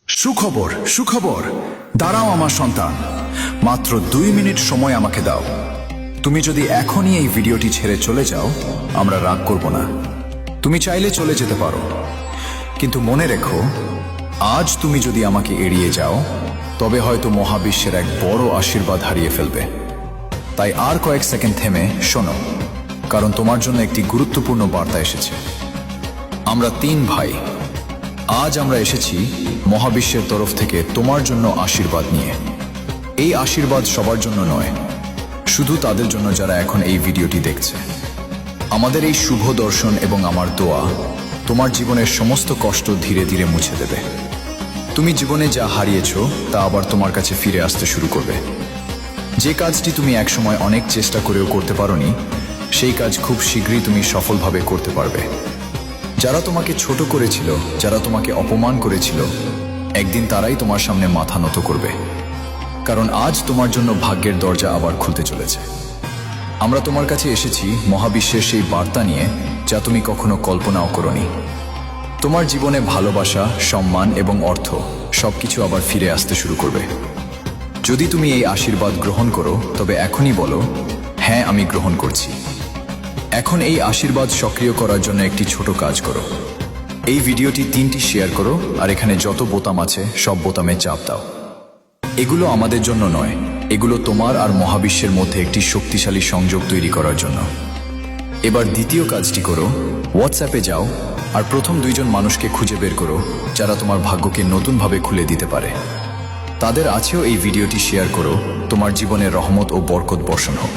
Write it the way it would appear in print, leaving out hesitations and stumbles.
সুখবর সুখবর, দাঁড়াও আমার সন্তান, মাত্র 2 মিনিট সময় আমাকে দাও। তুমি যদি এখনই এই ভিডিওটি ছেড়ে চলে যাও, আমরা রাগ করব না। তুমি চাইলে চলে যেতে পারো, কিন্তু মনে রেখো, আজ তুমি যদি আমাকে এড়িয়ে যাও, তবে হয়তো মহাবিশ্বের এক বড় আশীর্বাদ হারিয়ে ফেলবে। তাই আর কয়েক সেকেন্ড থেমে শোনো, কারণ তোমার জন্য একটি গুরুত্বপূর্ণ বার্তা এসেছে। আমরা 3 ভাই, আজ আমরা এসেছি মহাবিশ্বের তরফ থেকে তোমার জন্য আশীর্বাদ নিয়ে। এই আশীর্বাদ সবার জন্য নয়, শুধু তাদের জন্য যারা এখন এই ভিডিওটি দেখছে। আমাদের এই শুভ দর্শন এবং আমার দোয়া তোমার জীবনের সমস্ত কষ্ট ধীরে ধীরে মুছে দেবে। তুমি জীবনে যা হারিয়েছো তা আবার তোমার কাছে ফিরে আসতে শুরু করবে। যে কাজটি তুমি একসময় অনেক চেষ্টা করেও করতে পারোনি, সেই কাজ খুব শীঘ্রই তুমি সফলভাবে করতে পারবে। যারা তোমাকে ছোট করেছিল, যারা তোমাকে অপমান করেছিল, একদিন তারাই তোমার সামনে মাথা নত করবে, কারণ আজ তোমার জন্য ভাগ্যের দরজা আবার খুলতে চলেছে। আমরা তোমার কাছে এসেছি মহাবিশ্বের সেই বার্তা নিয়ে, যা তুমি কখনো কল্পনাও করোনি। তোমার জীবনে ভালোবাসা, সম্মান এবং অর্থ সবকিছু আবার ফিরে আসতে শুরু করবে। যদি তুমি এই আশীর্বাদ গ্রহণ করো, তবে এখনই বলো, হ্যাঁ আমি গ্রহণ করছি। এখন এই আশীর্বাদ সক্রিয় করার জন্য একটি ছোট কাজ করো। এই ভিডিওটি 3টি শেয়ার করো, আর এখানে যত বোতাম আছে সব বোতামে চাপ দাও। এগুলো আমাদের জন্য নয়, এগুলো তোমার আর মহাবিশ্বের মধ্যে একটি শক্তিশালী সংযোগ তৈরি করার জন্য। এবার দ্বিতীয় কাজটি করো, হোয়াটসঅ্যাপে যাও আর প্রথম 2 জন মানুষকে খুঁজে বের করো, যারা তোমার ভাগ্যকে নতুনভাবে খুলে দিতে পারে। তাদের আছেও এই ভিডিওটি শেয়ার করো, তোমার জীবনে রহমত ও বরকত বর্ষণ হোক।